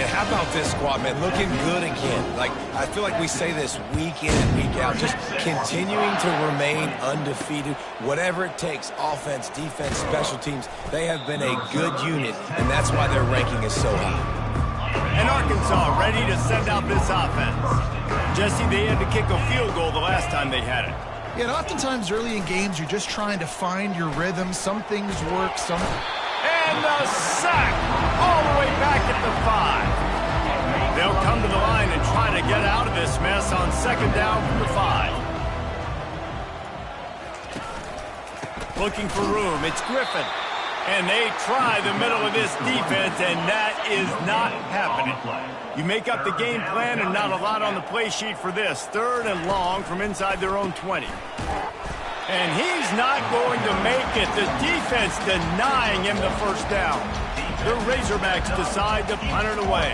And how about this squad, man? Looking good again. Like, I feel like we say this week in and week out, just continuing to remain undefeated. Whatever it takes, offense, defense, special teams, they have been a good unit, and that's why their ranking is so high. And Arkansas ready to send out this offense. Jesse, they had to kick a field goal the last time they had it. Yeah, and oftentimes early in games, you're just trying to find your rhythm. Some things work, some... And the sack all the way back at the 5. They'll come to the line and try to get out of this mess on second down from the 5. Looking for room, it's Griffin. And they try the middle of this defense, and that is not happening. You make up the game plan and not a lot on the play sheet for this. 3rd and long from inside their own 20. And he's not going to make it. The defense denying him the first down. The Razorbacks decide to punt it away.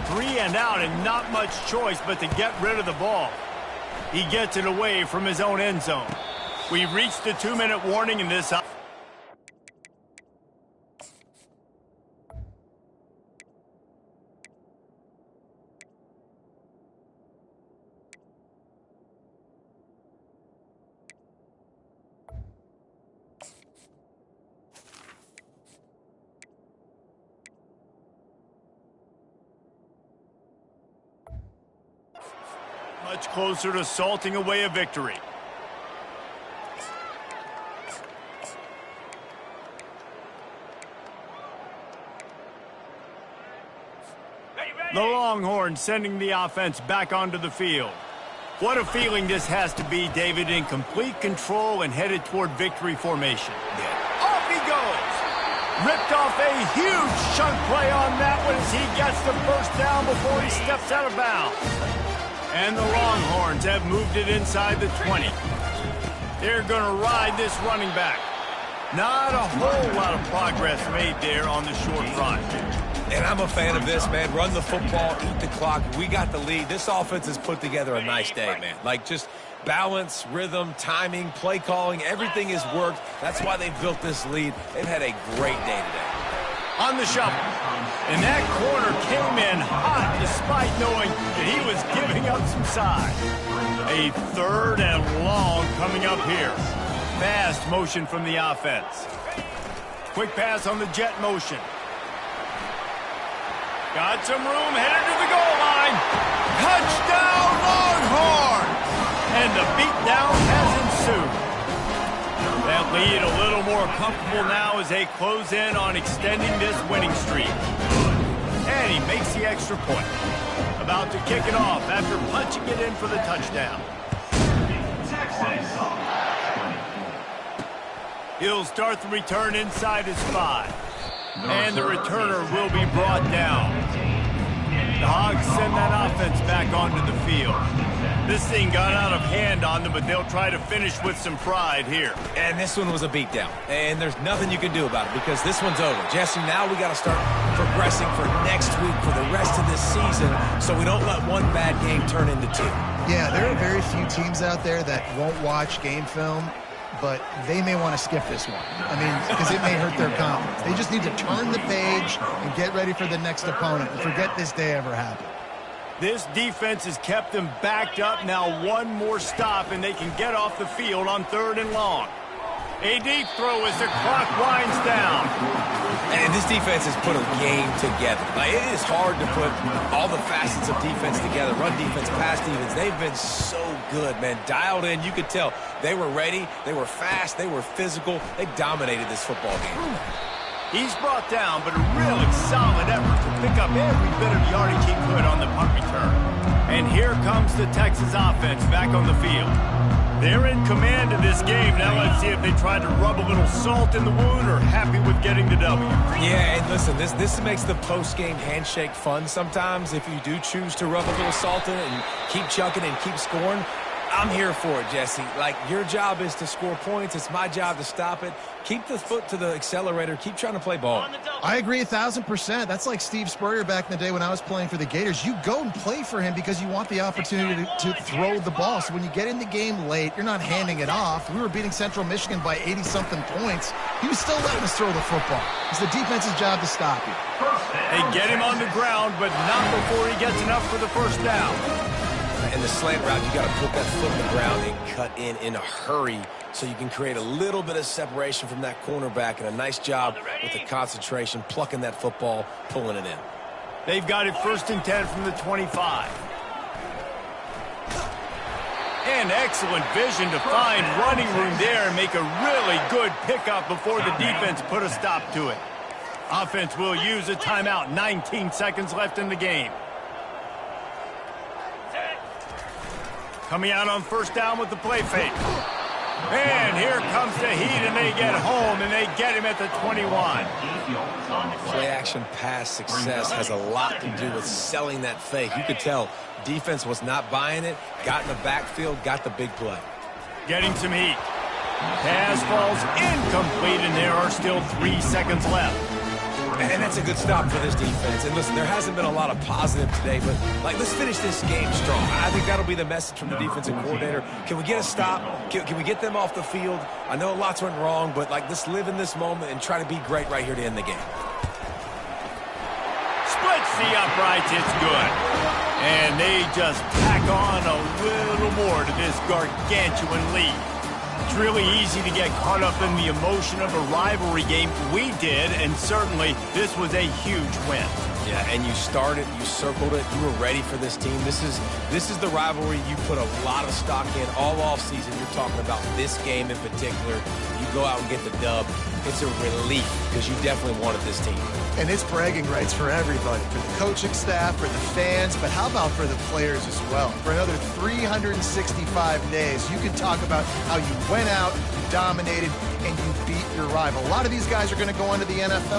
3 and out and not much choice but to get rid of the ball. He gets it away from his own end zone. We've reached the 2-minute warning in this. Much closer to salting away a victory. The Longhorns sending the offense back onto the field. What a feeling this has to be, David, in complete control and headed toward victory formation. Off he goes. Ripped off a huge chunk play on that one as he gets the first down before he steps out of bounds. And the Longhorns have moved it inside the 20. They're going to ride this running back. Not a whole lot of progress made there on the short run. And I'm a fan of this, man. Run the football, eat the clock. We got the lead. This offense has put together a nice day, man. Like, just balance, rhythm, timing, play calling, everything has worked. That's why they've built this lead. They've had a great day today. On the shuffle. And that corner came in hot despite knowing that he was giving up some size. A 3rd and long coming up here. Fast motion from the offense. Quick pass on the jet motion. Got some room, headed to the goal line. Touchdown, Longhorns! And the beatdown has ensued. That lead a little more comfortable now as they close in on extending this winning streak. And he makes the extra point. About to kick it off after punching it in for the touchdown. He'll start the return inside his 5. And the returner will be brought down. The Hogs send that offense back onto the field. This thing got out of hand on them, but they'll try to finish with some pride here. And this one was a beatdown. And there's nothing you can do about it because this one's over. Jesse, now we got to start progressing for next week, for the rest of this season, so we don't let one bad game turn into 2. Yeah, there are very few teams out there that won't watch game film, but they may want to skip this one. I mean, because it may hurt their confidence. They just need to turn the page and get ready for the next opponent and forget this day ever happened. This defense has kept them backed up. Now one more stop, and they can get off the field on 3rd and long. A deep throw as the clock winds down. And this defense has put a game together. Like, it is hard to put all the facets of defense together. Run defense, pass defense. They've been so good, man. Dialed in. You could tell they were ready. They were fast. They were physical. They dominated this football game. He's brought down, but a really solid effort to pick up every bit of yardage he could on the punt return. And here comes the Texas offense back on the field. They're in command of this game. Now let's see if they try to rub a little salt in the wound or happy with getting the W. Yeah, and listen, this makes the post-game handshake fun sometimes if you do choose to rub a little salt in it and keep chucking and keep scoring. I'm here for it, Jesse. Like, your job is to score points. It's my job to stop it. Keep the foot to the accelerator. Keep trying to play ball. I agree 1,000%. That's like Steve Spurrier back in the day when I was playing for the Gators. You go and play for him because you want the opportunity to throw the ball. So when you get in the game late, you're not handing it off. We were beating Central Michigan by 80-something points. He was still letting us throw the football. It's the defense's job to stop you. They get him on the ground, but not before he gets enough for the first down. In the slant route, you got to put that foot in the ground and cut in a hurry so you can create a little bit of separation from that cornerback, and a nice job with the concentration, plucking that football, pulling it in. They've got it 1st and 10 from the 25. And excellent vision to find running room there and make a really good pickup before the defense put a stop to it. Offense will use a timeout. 19 seconds left in the game. Coming out on 1st down with the play fake. And here comes the heat, and they get home, and they get him at the 21. Play action pass success has a lot to do with selling that fake. You could tell defense was not buying it, got in the backfield, got the big play. Getting some heat. Pass falls incomplete, and there are still 3 seconds left. And that's a good stop for this defense. And listen, there hasn't been a lot of positive today, but, like, let's finish this game strong. I think that'll be the message from the defensive coordinator. Can we get a stop? Can we get them off the field? I know lots went wrong, but, like, let's live in this moment and try to be great right here to end the game. Splits the uprights. It's good. And they just pack on a little more to this gargantuan lead. It's really easy to get caught up in the emotion of a rivalry game. We did, and certainly this was a huge win. Yeah, and you started, you circled it, you were ready for this team. This is the rivalry you put a lot of stock in all offseason. You're talking about this game in particular. You go out and get the dub. It's a relief because you definitely wanted this team. And it's bragging rights for everybody, for the coaching staff, for the fans, but how about for the players as well? For another 365 days, you can talk about how you went out, you dominated, and you beat your rival. A lot of these guys are going to go on to the NFL.